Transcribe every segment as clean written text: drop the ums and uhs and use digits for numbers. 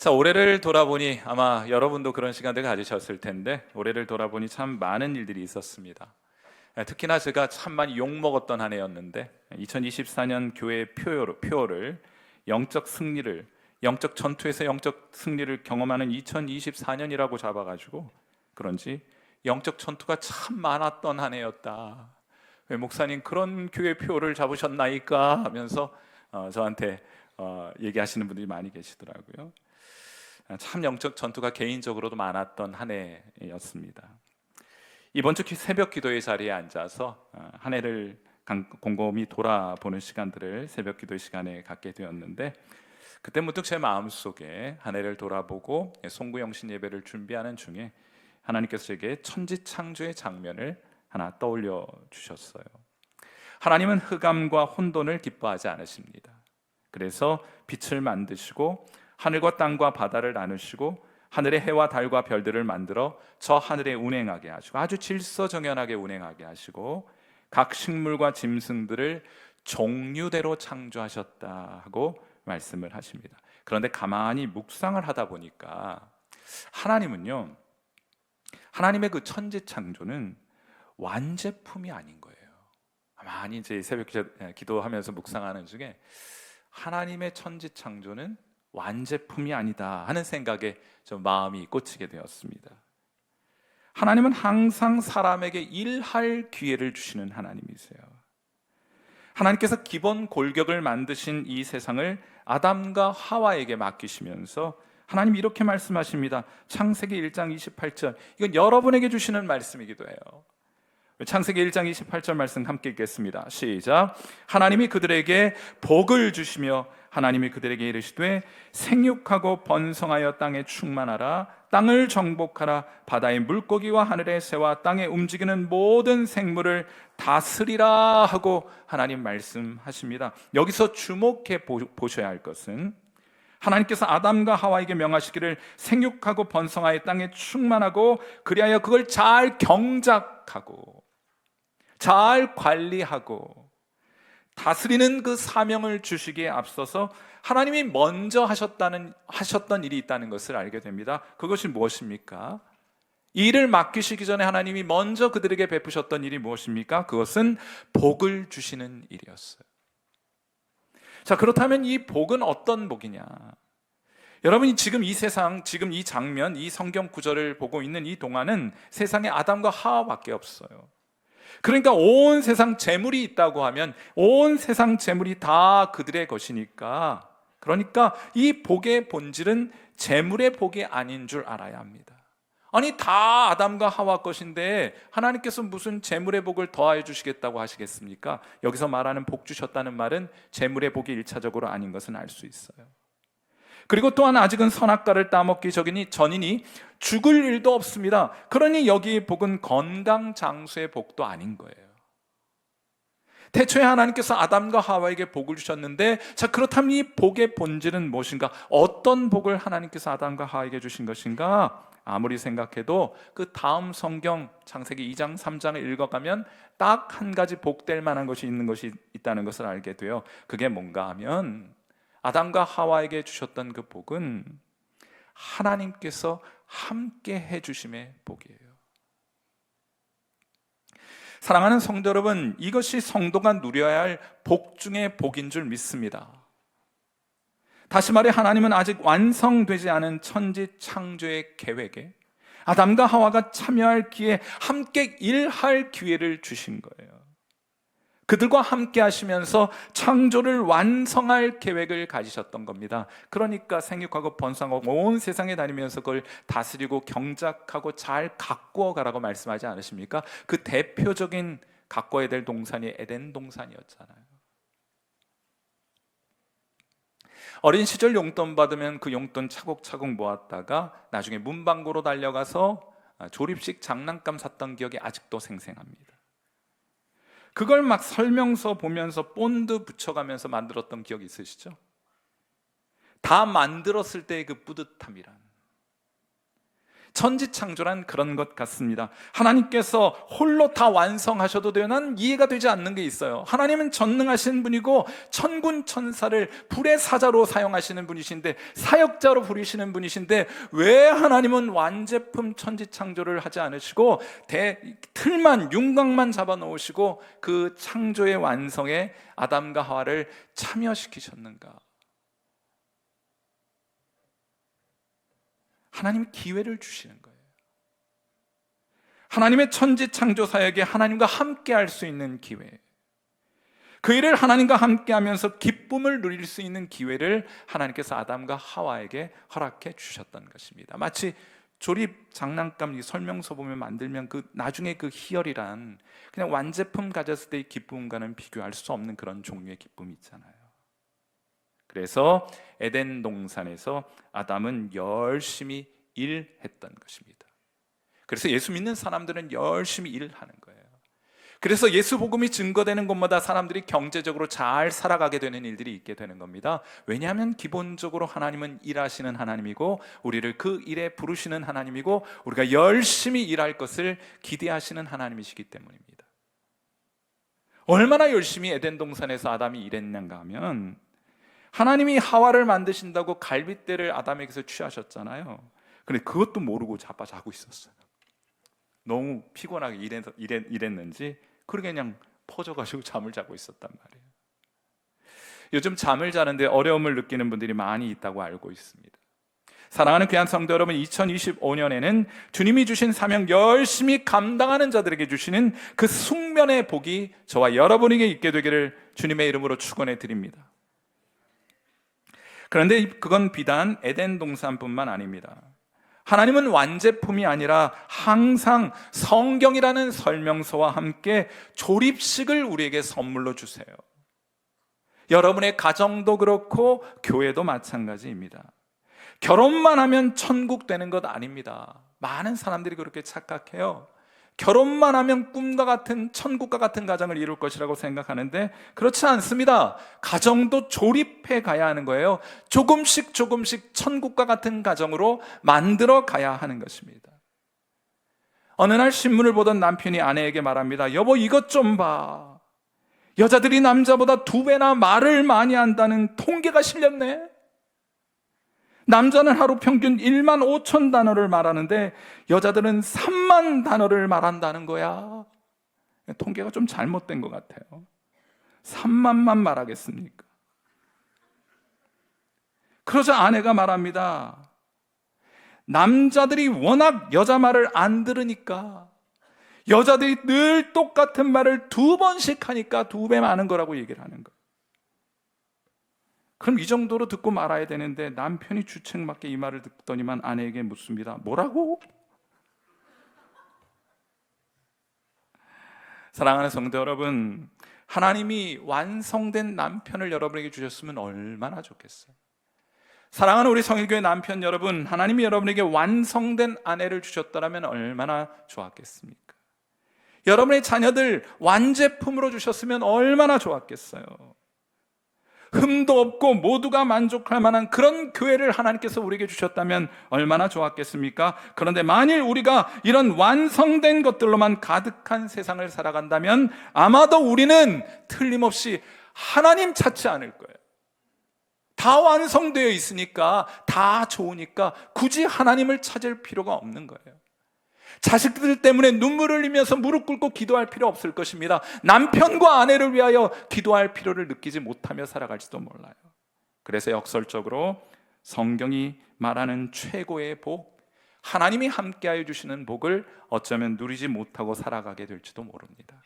자, 올해를 돌아보니 아마 여러분도 그런 시간들 가지셨을 텐데 올해를 돌아보니 참 많은 일들이 있었습니다. 특히나 제가 참 많이 욕먹었던 한 해였는데 2024년 교회 표어를 영적 승리를 영적 전투에서 영적 승리를 경험하는 2024년이라고 잡아가지고 그런지 영적 전투가 참 많았던 한 해였다. 왜 목사님 그런 교회 표어를 잡으셨나이까 하면서 저한테 얘기하시는 분들이 많이 계시더라고요. 참 영적 전투가 개인적으로도 많았던 한 해였습니다. 이번 주 새벽 기도의 자리에 앉아서 한 해를 곰곰이 돌아보는 시간들을 새벽 기도의 시간에 갖게 되었는데, 그때 문득 제 마음속에 한 해를 돌아보고 송구영신 예배를 준비하는 중에 하나님께서 제게 천지창조의 장면을 하나 떠올려 주셨어요. 하나님은 흑암과 혼돈을 기뻐하지 않으십니다. 그래서 빛을 만드시고 하늘과 땅과 바다를 나누시고 하늘의 해와 달과 별들을 만들어 저 하늘에 운행하게 하시고 아주 질서정연하게 운행하게 하시고 각 식물과 짐승들을 종류대로 창조하셨다 하고 말씀을 하십니다. 그런데 가만히 묵상을 하다 보니까 하나님은요, 하나님의 그 천지 창조는 완제품이 아닌 거예요. 많이 이제 새벽 기도하면서 묵상하는 중에 하나님의 천지 창조는 완제품이 아니다 하는 생각에 좀 마음이 꽂히게 되었습니다. 하나님은 항상 사람에게 일할 기회를 주시는 하나님이세요. 하나님께서 기본 골격을 만드신 이 세상을 아담과 하와에게 맡기시면서 하나님 이렇게 말씀하십니다. 창세기 1장 28절, 이건 여러분에게 주시는 말씀이기도 해요. 창세기 1장 28절 말씀 함께 읽겠습니다. 시작. 하나님이 그들에게 복을 주시며 하나님이 그들에게 이르시되 생육하고 번성하여 땅에 충만하라, 땅을 정복하라, 바다의 물고기와 하늘의 새와 땅에 움직이는 모든 생물을 다스리라 하고 하나님 말씀하십니다. 여기서 주목해 보셔야 할 것은 하나님께서 아담과 하와에게 명하시기를 생육하고 번성하여 땅에 충만하고 그리하여 그걸 잘 경작하고 잘 관리하고 다스리는 그 사명을 주시기에 앞서서 하나님이 먼저 하셨던 일이 있다는 것을 알게 됩니다. 그것이 무엇입니까? 이 일을 맡기시기 전에 하나님이 먼저 그들에게 베푸셨던 일이 무엇입니까? 그것은 복을 주시는 일이었어요. 자, 그렇다면 이 복은 어떤 복이냐? 여러분이 지금 이 세상, 지금 이 장면, 이 성경 구절을 보고 있는 이 동안은 세상에 아담과 하와밖에 없어요. 그러니까 온 세상 재물이 있다고 하면 온 세상 재물이 다 그들의 것이니까, 그러니까 이 복의 본질은 재물의 복이 아닌 줄 알아야 합니다. 아니, 다 아담과 하와 것인데 하나님께서 무슨 재물의 복을 더하여 주시겠다고 하시겠습니까? 여기서 말하는 복 주셨다는 말은 재물의 복이 1차적으로 아닌 것은 알 수 있어요. 그리고 또한 아직은 선악과를 따먹기 전이니 죽을 일도 없습니다. 그러니 여기 복은 건강 장수의 복도 아닌 거예요. 태초에 하나님께서 아담과 하와에게 복을 주셨는데, 자, 그렇다면 이 복의 본질은 무엇인가? 어떤 복을 하나님께서 아담과 하와에게 주신 것인가? 아무리 생각해도 그 다음 성경 창세기 2장 3장을 읽어가면 딱 한 가지 복될 만한 것이 있다는 것을 알게 돼요. 그게 뭔가 하면 아담과 하와에게 주셨던 그 복은 하나님께서 함께 해주심의 복이에요. 사랑하는 성도 여러분, 이것이 성도가 누려야 할 복 중의 복인 줄 믿습니다. 다시 말해 하나님은 아직 완성되지 않은 천지 창조의 계획에 아담과 하와가 참여할 기회, 함께 일할 기회를 주신 거예요. 그들과 함께 하시면서 창조를 완성할 계획을 가지셨던 겁니다. 그러니까 생육하고 번성하고 온 세상에 다니면서 그걸 다스리고 경작하고 잘 가꾸어 가라고 말씀하지 않으십니까? 그 대표적인 가꿔야 될 동산이 에덴 동산이었잖아요. 어린 시절 용돈 받으면 그 용돈 차곡차곡 모았다가 나중에 문방구로 달려가서 조립식 장난감 샀던 기억이 아직도 생생합니다. 그걸 막 설명서 보면서 본드 붙여가면서 만들었던 기억이 있으시죠? 다 만들었을 때의 그 뿌듯함이란. 천지창조란 그런 것 같습니다. 하나님께서 홀로 다 완성하셔도 돼요. 난 이해가 되지 않는 게 있어요. 하나님은 전능하신 분이고 천군 천사를 불의 사자로 사용하시는 분이신데, 사역자로 부르시는 분이신데, 왜 하나님은 완제품 천지창조를 하지 않으시고 틀만 윤곽만 잡아놓으시고 그 창조의 완성에 아담과 하와를 참여시키셨는가? 하나님이 기회를 주시는 거예요. 하나님의 천지창조 사역에 하나님과 함께 할 수 있는 기회, 그 일을 하나님과 함께 하면서 기쁨을 누릴 수 있는 기회를 하나님께서 아담과 하와에게 허락해 주셨던 것입니다. 마치 조립 장난감 설명서 보면 만들면 그 나중에 그 희열이란 그냥 완제품 가졌을 때의 기쁨과는 비교할 수 없는 그런 종류의 기쁨이 있잖아요. 그래서 에덴 동산에서 아담은 열심히 일했던 것입니다. 그래서 예수 믿는 사람들은 열심히 일하는 거예요. 그래서 예수 복음이 증거되는 곳마다 사람들이 경제적으로 잘 살아가게 되는 일들이 있게 되는 겁니다. 왜냐하면 기본적으로 하나님은 일하시는 하나님이고, 우리를 그 일에 부르시는 하나님이고, 우리가 열심히 일할 것을 기대하시는 하나님이시기 때문입니다. 얼마나 열심히 에덴 동산에서 아담이 일했는가 하면, 하나님이 하와를 만드신다고 갈빗대를 아담에게서 취하셨잖아요. 근데 그것도 모르고 자고 있었어요. 너무 피곤하게 일했는지 그렇게 그냥 퍼져가지고 잠을 자고 있었단 말이에요. 요즘 잠을 자는데 어려움을 느끼는 분들이 많이 있다고 알고 있습니다. 사랑하는 귀한 성도 여러분, 2025년에는 주님이 주신 사명 열심히 감당하는 자들에게 주시는 그 숙면의 복이 저와 여러분에게 있게 되기를 주님의 이름으로 축원해 드립니다. 그런데 그건 비단 에덴 동산뿐만 아닙니다. 하나님은 완제품이 아니라 항상 성경이라는 설명서와 함께 조립식을 우리에게 선물로 주세요. 여러분의 가정도 그렇고 교회도 마찬가지입니다. 결혼만 하면 천국 되는 것 아닙니다. 많은 사람들이 그렇게 착각해요. 결혼만 하면 꿈과 같은 천국과 같은 가정을 이룰 것이라고 생각하는데 그렇지 않습니다. 가정도 조립해 가야 하는 거예요. 조금씩 천국과 같은 가정으로 만들어 가야 하는 것입니다. 어느 날 신문을 보던 남편이 아내에게 말합니다. 여보, 이것 좀 봐. 여자들이 남자보다 2배나 말을 많이 한다는 통계가 실렸네. 남자는 하루 평균 1만 5천 단어를 말하는데 여자들은 3만 단어를 말한다는 거야. 통계가 좀 잘못된 것 같아요. 3만만 말하겠습니까? 그러자 아내가 말합니다. 남자들이 워낙 여자 말을 안 들으니까, 여자들이 늘 똑같은 말을 2번씩 하니까 2배 많은 거라고 얘기를 하는 거예요. 그럼 이 정도로 듣고 말아야 되는데 남편이 주책맞게 이 말을 듣더니만 아내에게 묻습니다. 뭐라고? 사랑하는 성도 여러분, 하나님이 완성된 남편을 여러분에게 주셨으면 얼마나 좋겠어요. 사랑하는 우리 성일교회 남편 여러분, 하나님이 여러분에게 완성된 아내를 주셨다면 얼마나 좋았겠습니까? 여러분의 자녀들 완제품으로 주셨으면 얼마나 좋았겠어요. 흠도 없고 모두가 만족할 만한 그런 교회를 하나님께서 우리에게 주셨다면 얼마나 좋았겠습니까? 그런데 만일 우리가 이런 완성된 것들로만 가득한 세상을 살아간다면 아마도 우리는 틀림없이 하나님 찾지 않을 거예요. 다 완성되어 있으니까, 다 좋으니까 굳이 하나님을 찾을 필요가 없는 거예요. 자식들 때문에 눈물을 흘리면서 무릎 꿇고 기도할 필요 없을 것입니다. 남편과 아내를 위하여 기도할 필요를 느끼지 못하며 살아갈지도 몰라요. 그래서 역설적으로 성경이 말하는 최고의 복, 하나님이 함께하여 주시는 복을 어쩌면 누리지 못하고 살아가게 될지도 모릅니다.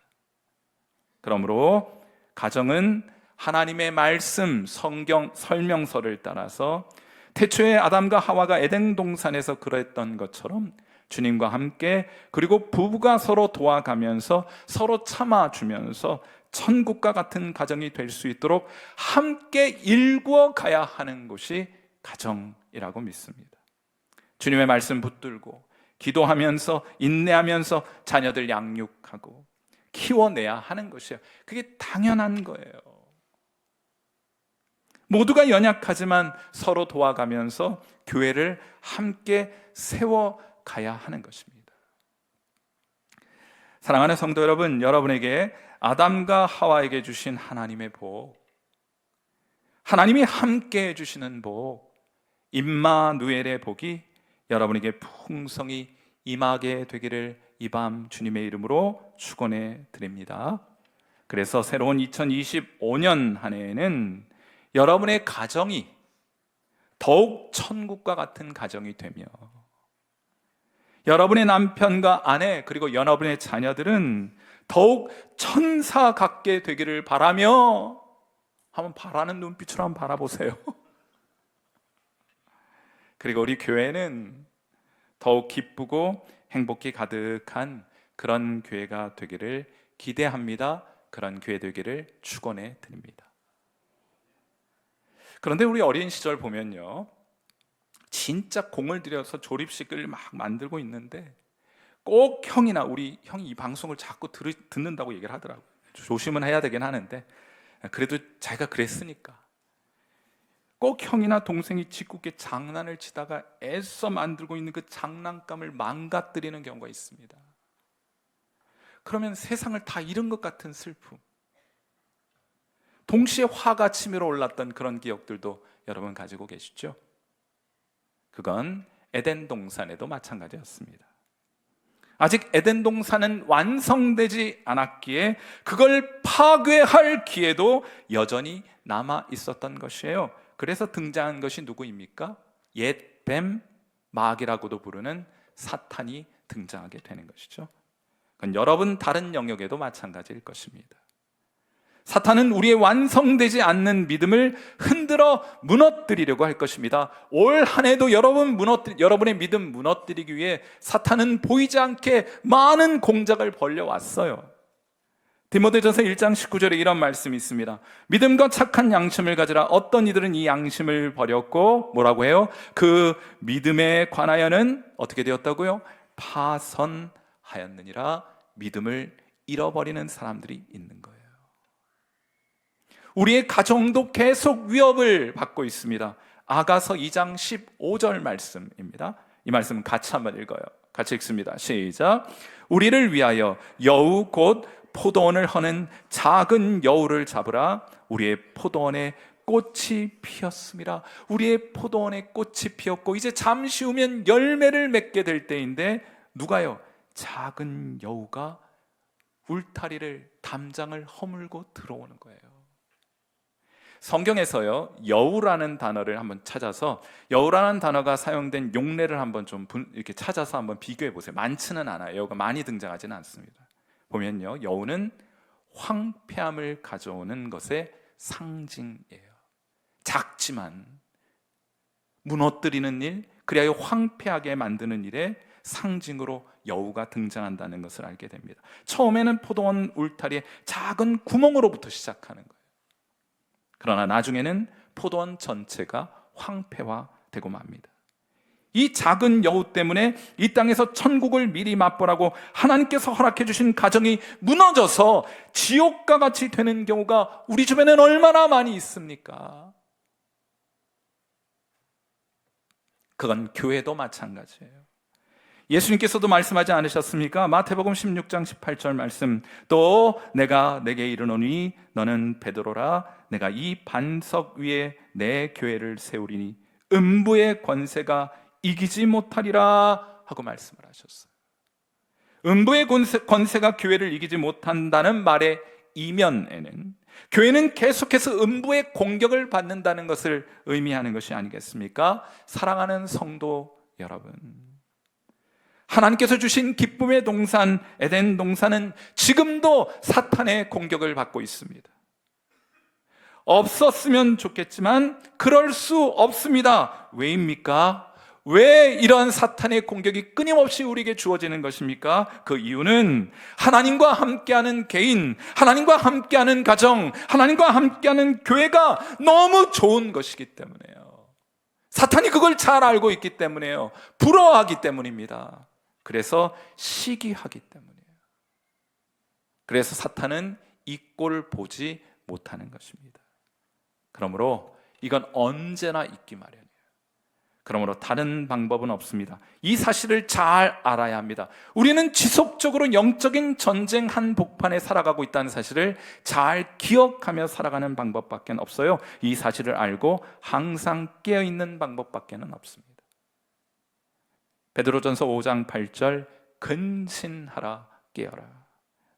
그러므로 가정은 하나님의 말씀, 성경 설명서를 따라서 태초에 아담과 하와가 에덴 동산에서 그랬던 것처럼 주님과 함께, 그리고 부부가 서로 도와가면서 서로 참아주면서 천국과 같은 가정이 될 수 있도록 함께 일구어 가야 하는 곳이 가정이라고 믿습니다. 주님의 말씀 붙들고 기도하면서 인내하면서 자녀들 양육하고 키워내야 하는 것이에요. 그게 당연한 거예요. 모두가 연약하지만 서로 도와가면서 교회를 함께 세워 가야 하는 것입니다. 사랑하는 성도 여러분, 여러분에게 아담과 하와에게 주신 하나님의 복, 하나님이 함께 해주시는 복, 임마누엘의 복이 여러분에게 풍성히 임하게 되기를 이 밤 주님의 이름으로 축원해 드립니다. 그래서 새로운 2025년 한 해에는 여러분의 가정이 더욱 천국과 같은 가정이 되며, 여러분의 남편과 아내 그리고 여러분의 자녀들은 더욱 천사 같게 되기를 바라며, 한번 바라는 눈빛으로 한번 바라보세요. 그리고 우리 교회는 더욱 기쁘고 행복이 가득한 그런 교회가 되기를 기대합니다. 그런 교회 되기를 축원해 드립니다. 그런데 우리 어린 시절 보면요, 진짜 공을 들여서 조립식을 막 만들고 있는데 꼭 형이나 우리 형이 이 방송을 자꾸 듣는다고 얘기를 하더라고요. 조심은 해야 되긴 하는데 그래도 자기가 그랬으니까 꼭 형이나 동생이 짓궂게 장난을 치다가 애써 만들고 있는 그 장난감을 망가뜨리는 경우가 있습니다. 그러면 세상을 다 잃은 것 같은 슬픔, 동시에 화가 치밀어 올랐던 그런 기억들도 여러분 가지고 계시죠? 그건 에덴 동산에도 마찬가지였습니다. 아직 에덴 동산은 완성되지 않았기에 그걸 파괴할 기회도 여전히 남아 있었던 것이에요. 그래서 등장한 것이 누구입니까? 옛 뱀, 마귀라고도 부르는 사탄이 등장하게 되는 것이죠. 그건 여러분 다른 영역에도 마찬가지일 것입니다. 사탄은 우리의 완성되지 않는 믿음을 흔들어 무너뜨리려고 할 것입니다. 올 한 해도 여러분의 믿음 무너뜨리기 위해 사탄은 보이지 않게 많은 공작을 벌여왔어요. 디모데전서 1장 19절에 이런 말씀이 있습니다. 믿음과 착한 양심을 가지라. 어떤 이들은 이 양심을 버렸고 뭐라고 해요? 그 믿음에 관하여는 어떻게 되었다고요? 파선하였느니라. 믿음을 잃어버리는 사람들이 있는 거예요. 우리의 가정도 계속 위협을 받고 있습니다. 아가서 2장 15절 말씀입니다. 이 말씀 같이 한번 읽어요. 같이 읽습니다. 시작. 우리를 위하여 여우 곧 포도원을 허는 작은 여우를 잡으라. 우리의 포도원에 꽃이 피었습니다. 우리의 포도원에 꽃이 피었고 이제 잠시 후면 열매를 맺게 될 때인데 누가요? 작은 여우가 울타리를, 담장을 허물고 들어오는 거예요. 성경에서요, 여우라는 단어를 한번 찾아서, 여우라는 단어가 사용된 용례를 한번 좀 이렇게 찾아서 한번 비교해 보세요. 많지는 않아요. 여우가 많이 등장하지는 않습니다. 보면요, 여우는 황폐함을 가져오는 것의 상징이에요. 작지만 무너뜨리는 일, 그리하여 황폐하게 만드는 일에 상징으로 여우가 등장한다는 것을 알게 됩니다. 처음에는 포도원 울타리에 작은 구멍으로부터 시작하는 거예요. 그러나 나중에는 포도원 전체가 황폐화되고 맙니다. 이 작은 여우 때문에 이 땅에서 천국을 미리 맛보라고 하나님께서 허락해 주신 가정이 무너져서 지옥과 같이 되는 경우가 우리 주변에는 얼마나 많이 있습니까? 그건 교회도 마찬가지예요. 예수님께서도 말씀하지 않으셨습니까? 마태복음 16장 18절 말씀, 또 내가 내게 이르노니 너는 베드로라. 내가 이 반석 위에 내 교회를 세우리니 음부의 권세가 이기지 못하리라 하고 말씀을 하셨어요. 음부의 권세가 교회를 이기지 못한다는 말의 이면에는 교회는 계속해서 음부의 공격을 받는다는 것을 의미하는 것이 아니겠습니까? 사랑하는 성도 여러분, 하나님께서 주신 기쁨의 동산 에덴 동산은 지금도 사탄의 공격을 받고 있습니다. 없었으면 좋겠지만 그럴 수 없습니다. 왜입니까? 왜 이러한 사탄의 공격이 끊임없이 우리에게 주어지는 것입니까? 그 이유는 하나님과 함께하는 개인, 하나님과 함께하는 가정, 하나님과 함께하는 교회가 너무 좋은 것이기 때문에요. 사탄이 그걸 잘 알고 있기 때문에요. 부러워하기 때문입니다. 그래서 시기하기 때문이에요. 그래서 사탄은 이 꼴을 보지 못하는 것입니다. 그러므로 이건 언제나 있기 마련이에요. 그러므로 다른 방법은 없습니다. 이 사실을 잘 알아야 합니다. 우리는 지속적으로 영적인 전쟁 한복판에 살아가고 있다는 사실을 잘 기억하며 살아가는 방법밖에 없어요. 이 사실을 알고 항상 깨어있는 방법밖에 없습니다. 베드로전서 5장 8절, 근신하라, 깨어라.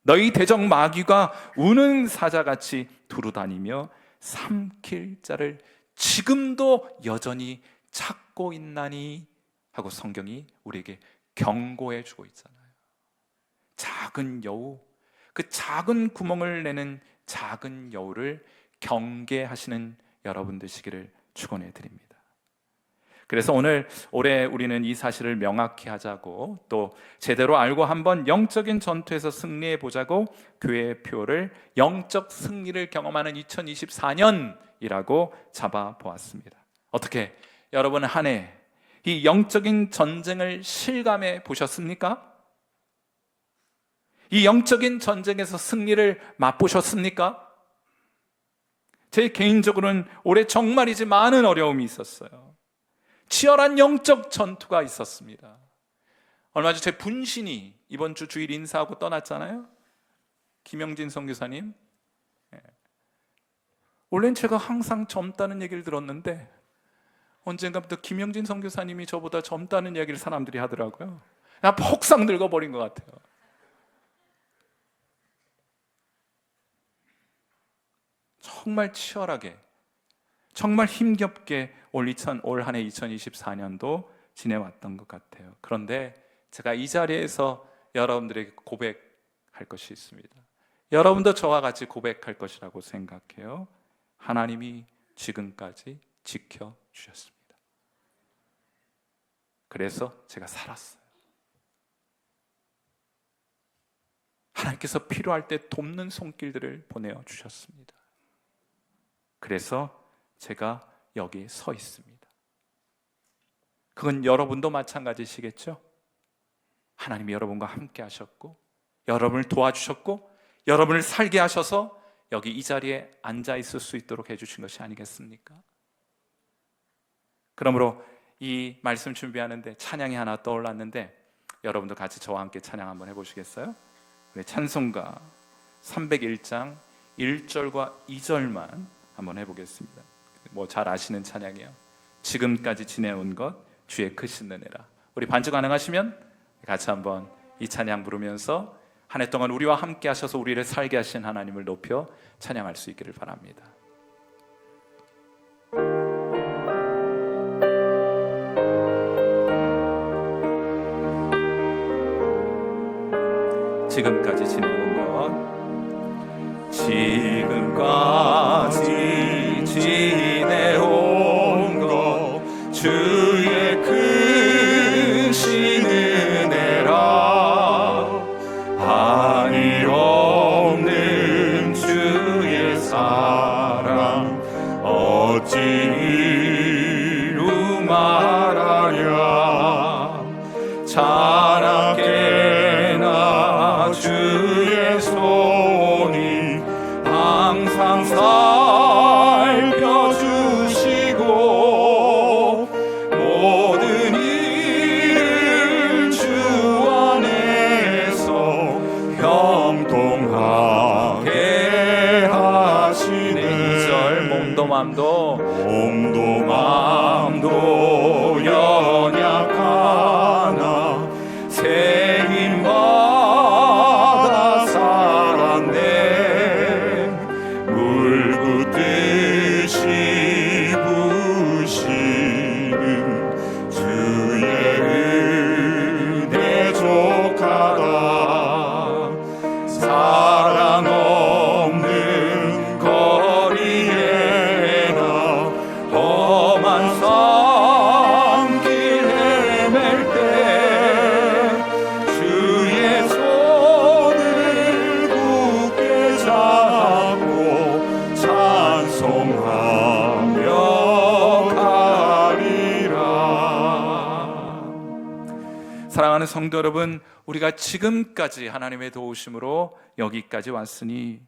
너희 대적 마귀가 우는 사자같이 두루다니며 삼킬 자를 지금도 여전히 찾고 있나니 하고 성경이 우리에게 경고해 주고 있잖아요. 작은 여우, 그 작은 구멍을 내는 작은 여우를 경계하시는 여러분 되시기를 축원해 드립니다. 그래서 올해 우리는 이 사실을 명확히 하자고, 또 제대로 알고 한번 영적인 전투에서 승리해 보자고 교회의 표를 영적 승리를 경험하는 2024년이라고 잡아 보았습니다. 어떻게 여러분 한 해 이 영적인 전쟁을 실감해 보셨습니까? 이 영적인 전쟁에서 승리를 맛보셨습니까? 제 개인적으로는 올해 정말이지 많은 어려움이 있었어요. 치열한 영적 전투가 있었습니다. 얼마 전 제 분신이 이번 주 주일 인사하고 떠났잖아요. 김영진 선교사님. 원래는 제가 항상 젊다는 얘기를 들었는데 언젠가부터 김영진 선교사님이 저보다 젊다는 얘기를 사람들이 하더라고요. 나 폭삭 늙어버린 것 같아요. 정말 치열하게, 정말 힘겹게 올 한 해 2024년도 지내왔던 것 같아요. 그런데 제가 이 자리에서 여러분들에게 고백할 것이 있습니다. 여러분도 저와 같이 고백할 것이라고 생각해요. 하나님이 지금까지 지켜주셨습니다. 그래서 제가 살았어요. 하나님께서 필요할 때 돕는 손길들을 보내어 주셨습니다. 그래서 제가 여기 서 있습니다. 그건 여러분도 마찬가지시겠죠? 하나님이 여러분과 함께 하셨고, 여러분을 도와주셨고, 여러분을 살게 하셔서 여기 이 자리에 앉아 있을 수 있도록 해주신 것이 아니겠습니까? 그러므로 이 말씀 준비하는데 찬양이 하나 떠올랐는데, 여러분도 같이 저와 함께 찬양 한번 해보시겠어요? 우리 찬송가 301장 1절과 2절만 한번 해보겠습니다. 뭐 잘 아시는 찬양이에요. 지금까지 지내온 것 주의 크신 은혜라. 우리 반주 가능하시면 같이 한번 이 찬양 부르면서 한 해 동안 우리와 함께 하셔서 우리를 살게 하신 하나님을 높여 찬양할 수 있기를 바랍니다. 지금까지 지내온 것, 지금까지 지내온 것 주의 크신 은혜라. 한이 없는 주의 사랑 어찌 이루 말하랴. 자나깨나 주의 손이 항상 살펴주시고 모든 일을 주 안에서 형통하게 하시네. 2절 몸도 맘도 연약하나 새 힘받아 살았네. 물붓듯이 부시는 주의 은혜 족하다. 사랑 없는 거리에나 험한 산길 헤맬 때 주의 손을 굳게 잡고 찬송하며 가리라. 사랑하는 성도 여러분, 우리가 지금까지 하나님의 도우심으로 여기까지 왔으니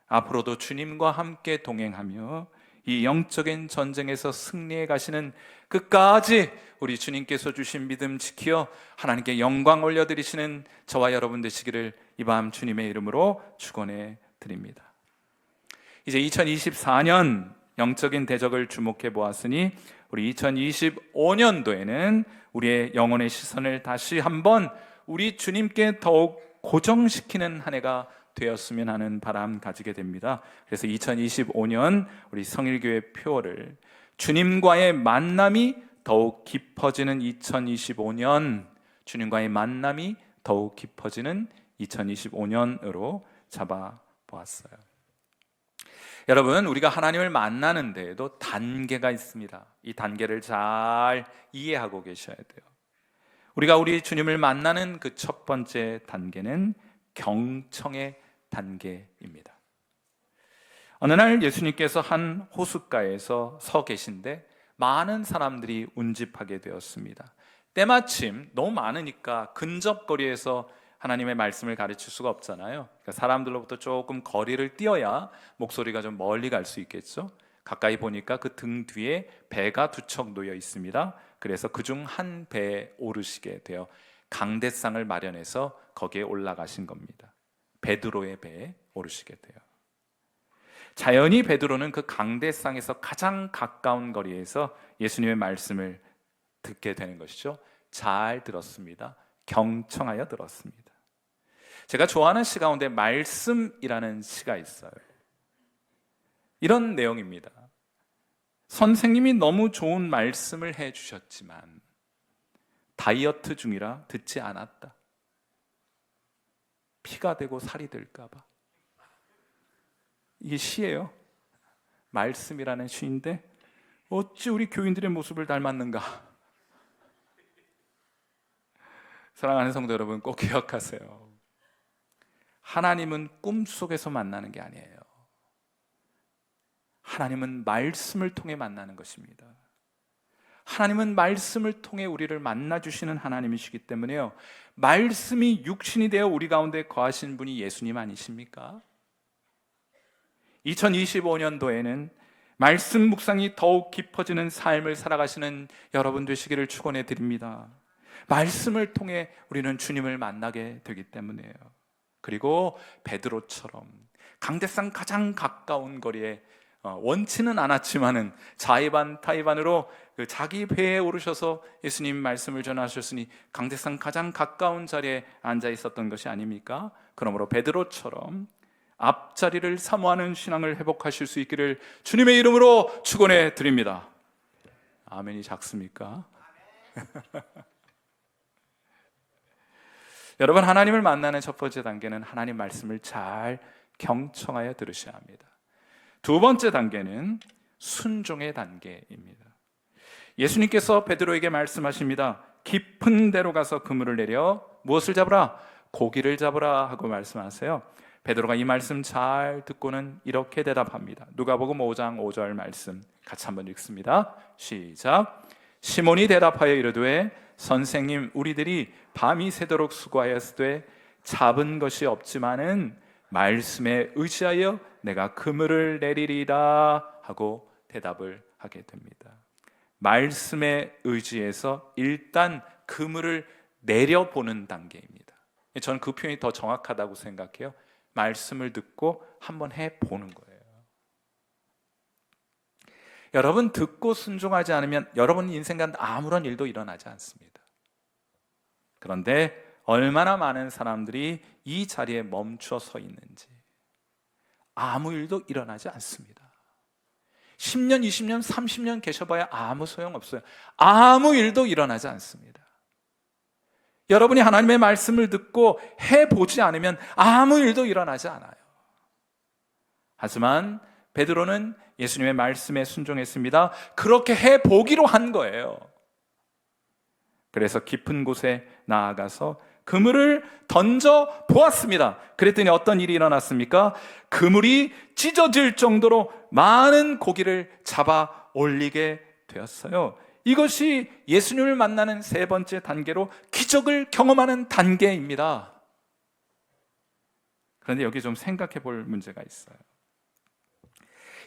앞으로도 주님과 함께 동행하며 이 영적인 전쟁에서 승리해 가시는 끝까지 우리 주님께서 주신 믿음 지키어 하나님께 영광 올려드리시는 저와 여러분 되시기를 이 밤 주님의 이름으로 축원해 드립니다. 이제 2024년 영적인 대적을 주목해 보았으니 우리 2025년도에는 우리의 영혼의 시선을 다시 한번 우리 주님께 더욱 고정시키는 한 해가 되었으면 하는 바람 가지게 됩니다. 그래서 2025년 우리 성일교회 표어를 주님과의 만남이 더욱 깊어지는 2025년, 주님과의 만남이 더욱 깊어지는 2025년으로 잡아 보았어요. 여러분, 우리가 하나님을 만나는 데에도 단계가 있습니다. 이 단계를 잘 이해하고 계셔야 돼요. 우리가 우리 주님을 만나는 그 첫 번째 단계는 경청의 단계입니다. 어느 날 예수님께서 한 호숫가에서 서 계신데 많은 사람들이 운집하게 되었습니다. 때마침 너무 많으니까 근접거리에서 하나님의 말씀을 가르칠 수가 없잖아요. 그러니까 사람들로부터 조금 거리를 띄어야 목소리가 좀 멀리 갈 수 있겠죠. 가까이 보니까 그 등 뒤에 배가 두 척 놓여 있습니다. 그래서 그중 한 배에 오르시게 되어 강대상을 마련해서 거기에 올라가신 겁니다. 베드로의 배에 오르시게 돼요. 자연히 베드로는 그 강대상에서 가장 가까운 거리에서 예수님의 말씀을 듣게 되는 것이죠. 잘 들었습니다. 경청하여 들었습니다. 제가 좋아하는 시 가운데 말씀이라는 시가 있어요. 이런 내용입니다. 선생님이 너무 좋은 말씀을 해주셨지만 다이어트 중이라 듣지 않았다. 피가 되고 살이 될까 봐. 이게 시예요. 말씀이라는 시인데 어찌 우리 교인들의 모습을 닮았는가. 사랑하는 성도 여러분, 꼭 기억하세요. 하나님은 꿈속에서 만나는 게 아니에요. 하나님은 말씀을 통해 만나는 것입니다. 하나님은 말씀을 통해 우리를 만나주시는 하나님이시기 때문에요, 말씀이 육신이 되어 우리 가운데 거하신 분이 예수님 아니십니까? 2025년도에는 말씀 묵상이 더욱 깊어지는 삶을 살아가시는 여러분 되시기를 축원해 드립니다. 말씀을 통해 우리는 주님을 만나게 되기 때문이에요. 그리고 베드로처럼 강대상 가장 가까운 거리에 원치는 않았지만은 자의반 타의반으로 그 자기 배에 오르셔서 예수님 말씀을 전하셨으니 강대상 가장 가까운 자리에 앉아 있었던 것이 아닙니까? 그러므로 베드로처럼 앞자리를 사모하는 신앙을 회복하실 수 있기를 주님의 이름으로 축원해 드립니다. 아멘이 작습니까? 여러분, 하나님을 만나는 첫 번째 단계는 하나님 말씀을 잘 경청하여 들으셔야 합니다. 두 번째 단계는 순종의 단계입니다. 예수님께서 베드로에게 말씀하십니다. 깊은 데로 가서 그물을 내려 무엇을 잡으라? 고기를 잡으라 하고 말씀하세요. 베드로가 이 말씀 잘 듣고는 이렇게 대답합니다. 누가복음 5장 5절 말씀 같이 한번 읽습니다. 시작. 시몬이 대답하여 이르되 선생님, 우리들이 밤이 새도록 수고하였으되 잡은 것이 없지만은 말씀에 의지하여 내가 그물을 내리리라 하고 대답을 하게 됩니다. 말씀에 의지해서 일단 그물을 내려보는 단계입니다. 저는 그 표현이 더 정확하다고 생각해요. 말씀을 듣고 한번 해보는 거예요. 여러분, 듣고 순종하지 않으면 여러분 인생 가운데 아무런 일도 일어나지 않습니다. 그런데 얼마나 많은 사람들이 이 자리에 멈춰 서 있는지, 아무 일도 일어나지 않습니다. 10년, 20년, 30년 계셔봐야 아무 소용없어요. 아무 일도 일어나지 않습니다. 여러분이 하나님의 말씀을 듣고 해보지 않으면 아무 일도 일어나지 않아요. 하지만 베드로는 예수님의 말씀에 순종했습니다. 그렇게 해보기로 한 거예요. 그래서 깊은 곳에 나아가서 그물을 던져 보았습니다. 그랬더니 어떤 일이 일어났습니까? 그물이 찢어질 정도로 많은 고기를 잡아 올리게 되었어요. 이것이 예수님을 만나는 세 번째 단계로 기적을 경험하는 단계입니다. 그런데 여기 좀 생각해 볼 문제가 있어요.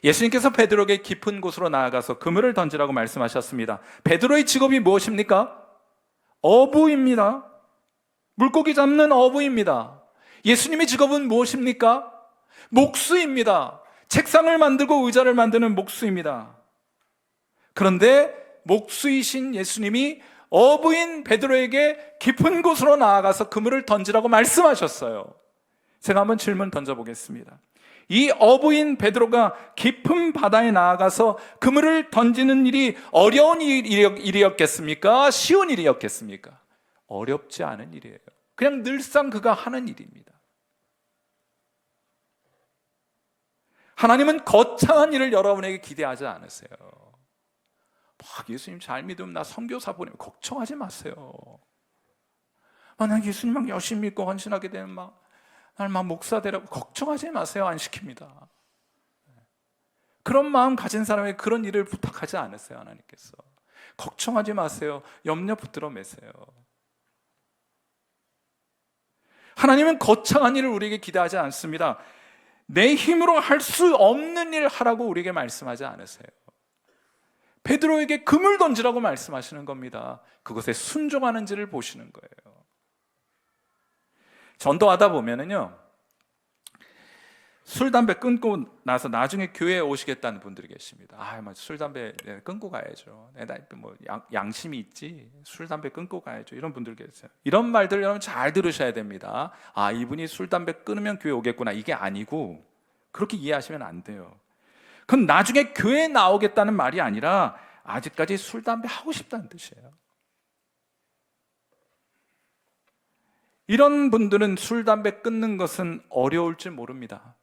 예수님께서 베드로에게 깊은 곳으로 나아가서 그물을 던지라고 말씀하셨습니다. 베드로의 직업이 무엇입니까? 어부입니다. 물고기 잡는 어부입니다. 예수님의 직업은 무엇입니까? 목수입니다. 책상을 만들고 의자를 만드는 목수입니다. 그런데 목수이신 예수님이 어부인 베드로에게 깊은 곳으로 나아가서 그물을 던지라고 말씀하셨어요. 제가 한번 질문 던져보겠습니다. 이 어부인 베드로가 깊은 바다에 나아가서 그물을 던지는 일이 어려운 일이었겠습니까? 쉬운 일이었겠습니까? 어렵지 않은 일이에요. 그냥 늘상 그가 하는 일입니다. 하나님은 거창한 일을 여러분에게 기대하지 않으세요. 예수님 잘 믿으면 나 선교사 보내면 걱정하지 마세요. 나 예수님 막 열심히 믿고 헌신하게 되면 날 목사 되라고 걱정하지 마세요. 안 시킵니다. 그런 마음 가진 사람에게 그런 일을 부탁하지 않으세요. 하나님께서 걱정하지 마세요. 염려 붙들어 매세요. 하나님은 거창한 일을 우리에게 기대하지 않습니다. 내 힘으로 할 수 없는 일 하라고 우리에게 말씀하지 않으세요. 베드로에게 그물 던지라고 말씀하시는 겁니다. 그것에 순종하는지를 보시는 거예요. 전도하다 보면은요, 술, 담배 끊고 나서 나중에 교회에 오시겠다는 분들이 계십니다. 술, 담배 끊고 가야죠. 양심이 있지. 술, 담배 끊고 가야죠. 이런 분들 계세요. 이런 말들 여러분 잘 들으셔야 됩니다. 이분이 술, 담배 끊으면 교회 오겠구나. 이게 아니고 그렇게 이해하시면 안 돼요. 그건 나중에 교회에 나오겠다는 말이 아니라 아직까지 술, 담배 하고 싶다는 뜻이에요. 이런 분들은 술, 담배 끊는 것은 어려울지 모릅니다.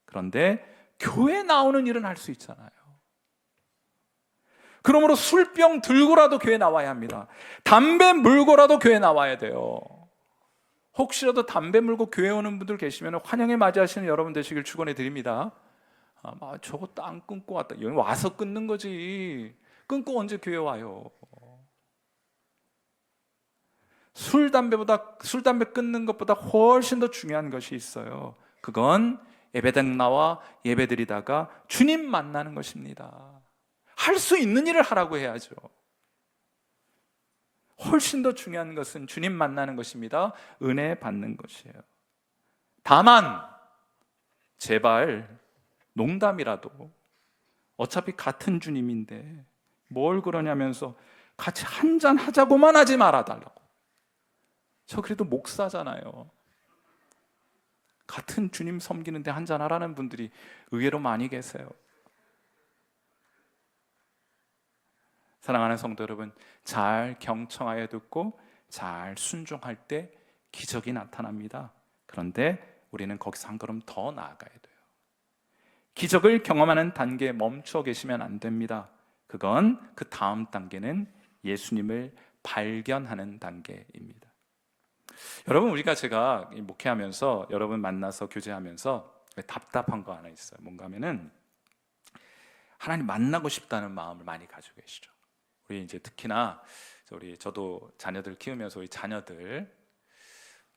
그런데 교회 나오는 일은 할 수 있잖아요. 그러므로 술병 들고라도 교회 나와야 합니다. 담배 물고라도 교회 나와야 돼요. 혹시라도 담배 물고 교회 오는 분들 계시면 환영에 맞이하시는 여러분 되시길 축원해 드립니다. 저것도 안 끊고 왔다. 여기 와서 끊는 거지. 끊고 언제 교회 와요? 술, 담배 끊는 것보다 훨씬 더 중요한 것이 있어요. 그건 예배당 나와 예배드리다가 주님 만나는 것입니다. 할 수 있는 일을 하라고 해야죠. 훨씬 더 중요한 것은 주님 만나는 것입니다. 은혜 받는 것이에요. 다만 제발 농담이라도 어차피 같은 주님인데 뭘 그러냐면서 같이 한잔 하자고만 하지 말아달라고. 저 그래도 목사잖아요. 같은 주님 섬기는데 한잔 하라는 분들이 의외로 많이 계세요. 사랑하는 성도 여러분, 잘 경청하여 듣고 잘 순종할 때 기적이 나타납니다. 그런데 우리는 거기서 한 걸음 더 나아가야 돼요. 기적을 경험하는 단계에 멈춰 계시면 안 됩니다. 그건 그 다음 단계는 예수님을 발견하는 단계입니다. 여러분, 제가 목회하면서 여러분 만나서 교제하면서 답답한 거 하나 있어요. 뭔가 하면은 하나님 만나고 싶다는 마음을 많이 가지고 계시죠. 우리 이제 특히나 저도 자녀들 키우면서 우리 자녀들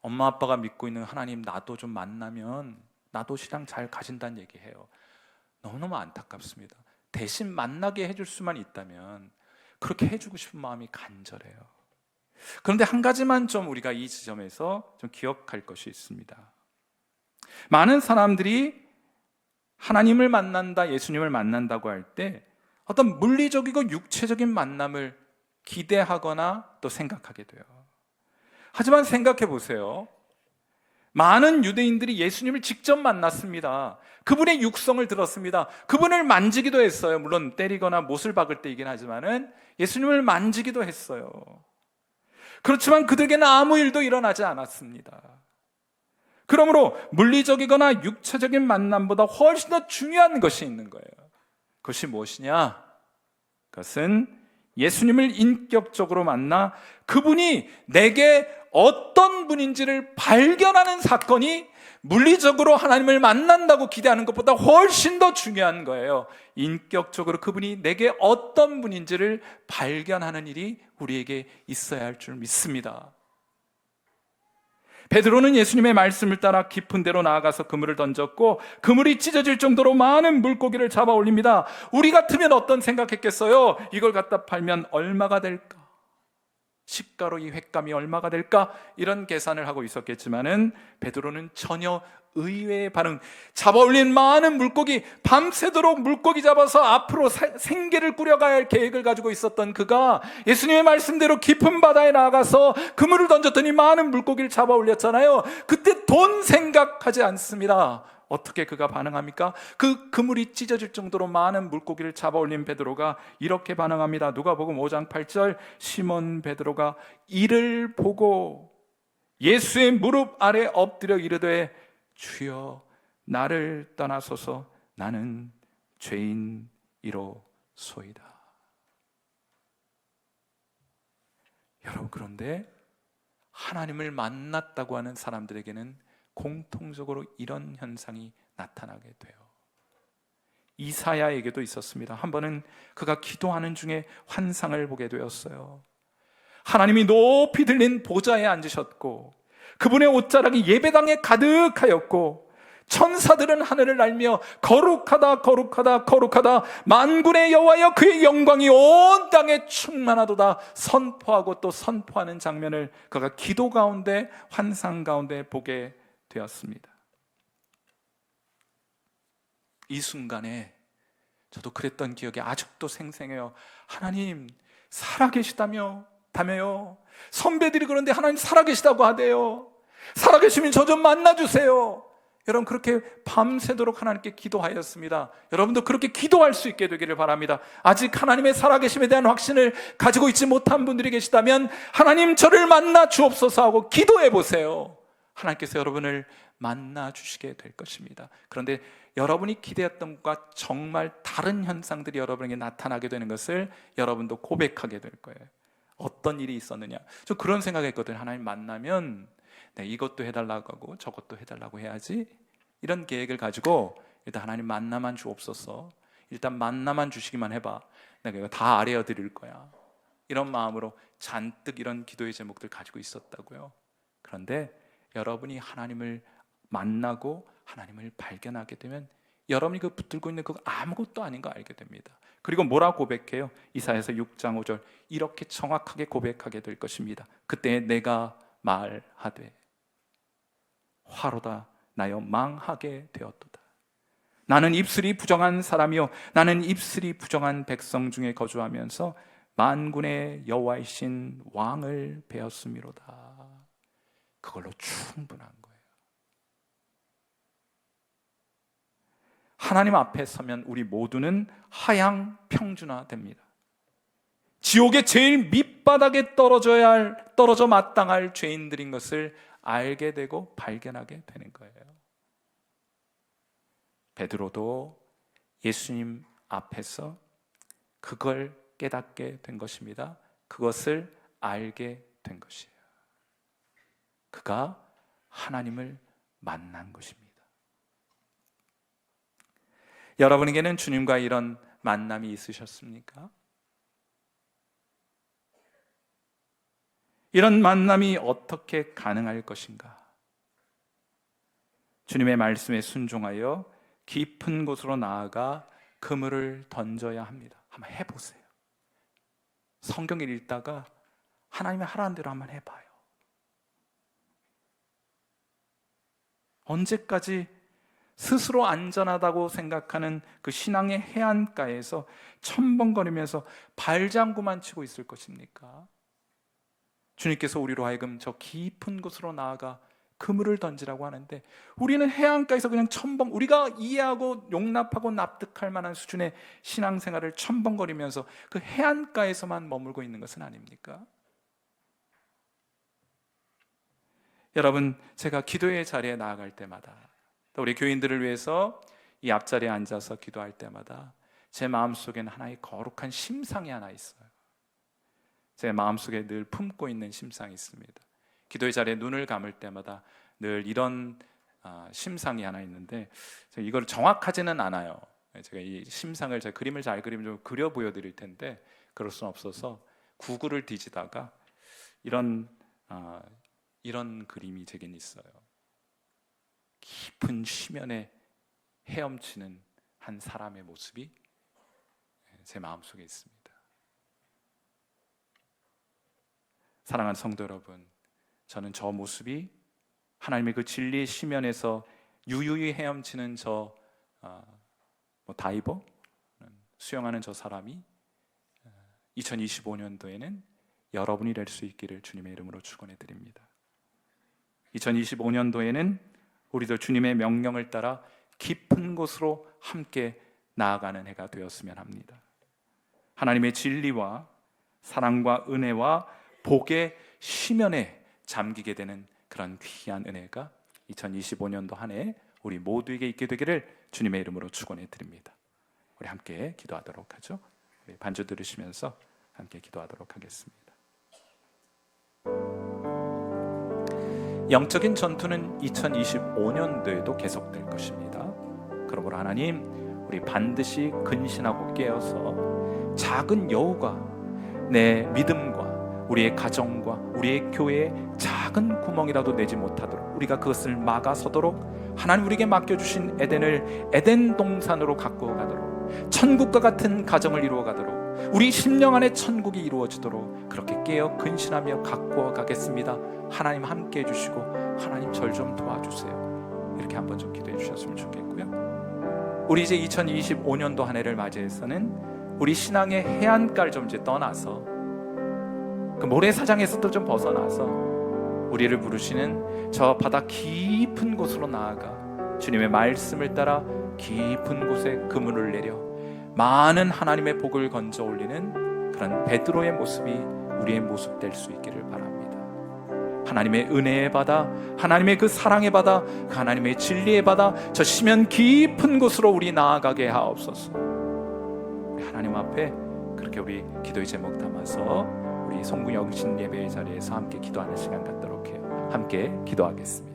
엄마 아빠가 믿고 있는 하나님 나도 좀 만나면 나도 신앙 잘 가진다는 얘기해요. 너무너무 안타깝습니다. 대신 만나게 해줄 수만 있다면 그렇게 해주고 싶은 마음이 간절해요. 그런데 한 가지만 좀 우리가 이 지점에서 좀 기억할 것이 있습니다. 많은 사람들이 하나님을 만난다, 예수님을 만난다고 할 때 어떤 물리적이고 육체적인 만남을 기대하거나 또 생각하게 돼요. 하지만 생각해 보세요. 많은 유대인들이 예수님을 직접 만났습니다. 그분의 육성을 들었습니다. 그분을 만지기도 했어요. 물론 때리거나 못을 박을 때이긴 하지만은 예수님을 만지기도 했어요. 그렇지만 그들에게는 아무 일도 일어나지 않았습니다. 그러므로 물리적이거나 육체적인 만남보다 훨씬 더 중요한 것이 있는 거예요. 그것이 무엇이냐? 그것은 예수님을 인격적으로 만나 그분이 내게 어떤 분인지를 발견하는 사건이 물리적으로 하나님을 만난다고 기대하는 것보다 훨씬 더 중요한 거예요. 인격적으로 그분이 내게 어떤 분인지를 발견하는 일이 우리에게 있어야 할 줄 믿습니다. 베드로는 예수님의 말씀을 따라 깊은 데로 나아가서 그물을 던졌고 그물이 찢어질 정도로 많은 물고기를 잡아 올립니다. 우리 같으면 어떤 생각했겠어요? 이걸 갖다 팔면 얼마가 될까? 시가로 이 횟감이 얼마가 될까? 이런 계산을 하고 있었겠지만은 베드로는 전혀 의외의 반응, 잡아 올린 많은 물고기, 밤새도록 물고기 잡아서 앞으로 생계를 꾸려가야 할 계획을 가지고 있었던 그가 예수님의 말씀대로 깊은 바다에 나가서 그물을 던졌더니 많은 물고기를 잡아 올렸잖아요. 그때 돈 생각하지 않습니다. 어떻게 그가 반응합니까? 그 그물이 찢어질 정도로 많은 물고기를 잡아 올린 베드로가 이렇게 반응합니다. 누가복음 5장 8절, 시몬 베드로가 이를 보고 예수의 무릎 아래 엎드려 이르되 주여 나를 떠나소서 나는 죄인이로소이다. 여러분, 그런데 하나님을 만났다고 하는 사람들에게는 공통적으로 이런 현상이 나타나게 돼요. 이사야에게도 있었습니다. 한 번은 그가 기도하는 중에 환상을 보게 되었어요. 하나님이 높이 들린 보좌에 앉으셨고 그분의 옷자락이 예배당에 가득하였고 천사들은 하늘을 날며 거룩하다 거룩하다 거룩하다 만군의 여호와여 그의 영광이 온 땅에 충만하도다 선포하고 또 선포하는 장면을 그가 기도 가운데 환상 가운데 보게 되었습니다. 이 순간에 저도 그랬던 기억이 아직도 생생해요. 하나님 살아계시다며요. 선배들이 그런데 하나님 살아계시다고 하대요. 살아계시면 저 좀 만나주세요. 여러분, 그렇게 밤새도록 하나님께 기도하였습니다. 여러분도 그렇게 기도할 수 있게 되기를 바랍니다. 아직 하나님의 살아계심에 대한 확신을 가지고 있지 못한 분들이 계시다면 하나님 저를 만나 주옵소서 하고 기도해 보세요. 하나님께서 여러분을 만나 주시게 될 것입니다. 그런데 여러분이 기대했던 것과 정말 다른 현상들이 여러분에게 나타나게 되는 것을 여러분도 고백하게 될 거예요. 어떤 일이 있었느냐? 저 그런 생각했거든요. 하나님 만나면 이것도 해달라고 하고 저것도 해달라고 해야지, 이런 계획을 가지고 일단 하나님 만나만 주옵소서, 일단 만나만 주시기만 해봐, 내가 이거 다 아뢰어 드릴 거야, 이런 마음으로 잔뜩 이런 기도의 제목들 가지고 있었다고요. 그런데 여러분이 하나님을 만나고 하나님을 발견하게 되면 여러분이 그 붙들고 있는 그거 아무것도 아닌 거 알게 됩니다. 그리고 뭐라 고백해요? 이사야서 6장 5절 이렇게 정확하게 고백하게 될 것입니다. 그때 내가 말하되 화로다 나여 망하게 되었도다. 나는 입술이 부정한 사람이요 나는 입술이 부정한 백성 중에 거주하면서 만군의 여호와이신 왕을 배웠음이로다. 그걸로 충분한 거예요. 하나님 앞에 서면 우리 모두는 하향 평준화됩니다. 지옥의 제일 밑바닥에 떨어져 마땅할 죄인들인 것을 알게 되고 발견하게 되는 거예요. 베드로도 예수님 앞에서 그걸 깨닫게 된 것입니다. 그것을 알게 된 것이에요. 그가 하나님을 만난 것입니다. 여러분에게는 주님과 이런 만남이 있으셨습니까? 이런 만남이 어떻게 가능할 것인가? 주님의 말씀에 순종하여 깊은 곳으로 나아가 그물을 던져야 합니다. 한번 해보세요. 성경을 읽다가 하나님이 하라는 대로 한번 해봐요. 언제까지 스스로 안전하다고 생각하는 그 신앙의 해안가에서 첨벙거리면서 발장구만 치고 있을 것입니까? 주님께서 우리로 하여금 저 깊은 곳으로 나아가 그물을 던지라고 하는데 우리는 해안가에서 그냥 우리가 이해하고 용납하고 납득할 만한 수준의 신앙생활을 첨벙거리면서 그 해안가에서만 머물고 있는 것은 아닙니까? 여러분, 제가 기도의 자리에 나아갈 때마다 또 우리 교인들을 위해서 이 앞자리에 앉아서 기도할 때마다 제 마음속에는 하나의 거룩한 심상이 하나 있어요. 제 마음속에 늘 품고 있는 심상이 있습니다. 기도의 자리에 눈을 감을 때마다 늘 이런 심상이 하나 있는데 제가 이걸 정확하지는 않아요. 제가 이 심상을, 제가 그림을 잘 그리면 좀 그려 보여드릴 텐데 그럴 수는 없어서 구글을 뒤지다가 이런 이런 그림이 제겐 있어요. 깊은 심연에 헤엄치는 한 사람의 모습이 제 마음속에 있습니다. 사랑하는 성도 여러분, 저는 저 모습이 하나님의 그 진리의 심연에서 유유히 헤엄치는 저 다이버, 수영하는 저 사람이 2025년도에는 여러분이 될 수 있기를 주님의 이름으로 축원해 드립니다. 2025년도에는 우리도 주님의 명령을 따라 깊은 곳으로 함께 나아가는 해가 되었으면 합니다. 하나님의 진리와 사랑과 은혜와 복의 심연에 잠기게 되는 그런 귀한 은혜가 2025년도 한 해 우리 모두에게 있게 되기를 주님의 이름으로 축원해 드립니다. 우리 함께 기도하도록 하죠. 우리 반주 들으시면서 함께 기도하도록 하겠습니다. 영적인 전투는 2025년도에도 계속될 것입니다. 그러므로 하나님, 우리 반드시 근신하고 깨어서 작은 여우가 내 믿음과 우리의 가정과 우리의 교회에 작은 구멍이라도 내지 못하도록 우리가 그것을 막아서도록 하나님 우리에게 맡겨주신 에덴을 에덴 동산으로 갖고 가도록 천국과 같은 가정을 이루어 가도록 우리 심령 안에 천국이 이루어지도록 그렇게 깨어 근신하며 갖고 가겠습니다. 하나님 함께 해주시고 하나님 절 좀 도와주세요. 이렇게 한번 좀 기도해 주셨으면 좋겠고요. 우리 이제 2025년도 한 해를 맞이해서는 우리 신앙의 해안가를 좀 이제 떠나서 그 모래사장에서도 좀 벗어나서 우리를 부르시는 저 바다 깊은 곳으로 나아가 주님의 말씀을 따라 깊은 곳에 그물을 내려 많은 하나님의 복을 건져 올리는 그런 베드로의 모습이 우리의 모습 될 수 있기를 바랍니다. 하나님의 은혜의 바다, 하나님의 그 사랑의 바다, 그 하나님의 진리의 바다, 저 심연 깊은 곳으로 우리 나아가게 하옵소서. 우리 하나님 앞에 그렇게 우리 기도의 제목 담아서 우리 송구영신 예배의 자리에서 함께 기도하는 시간 갖도록 해요. 함께 기도하겠습니다.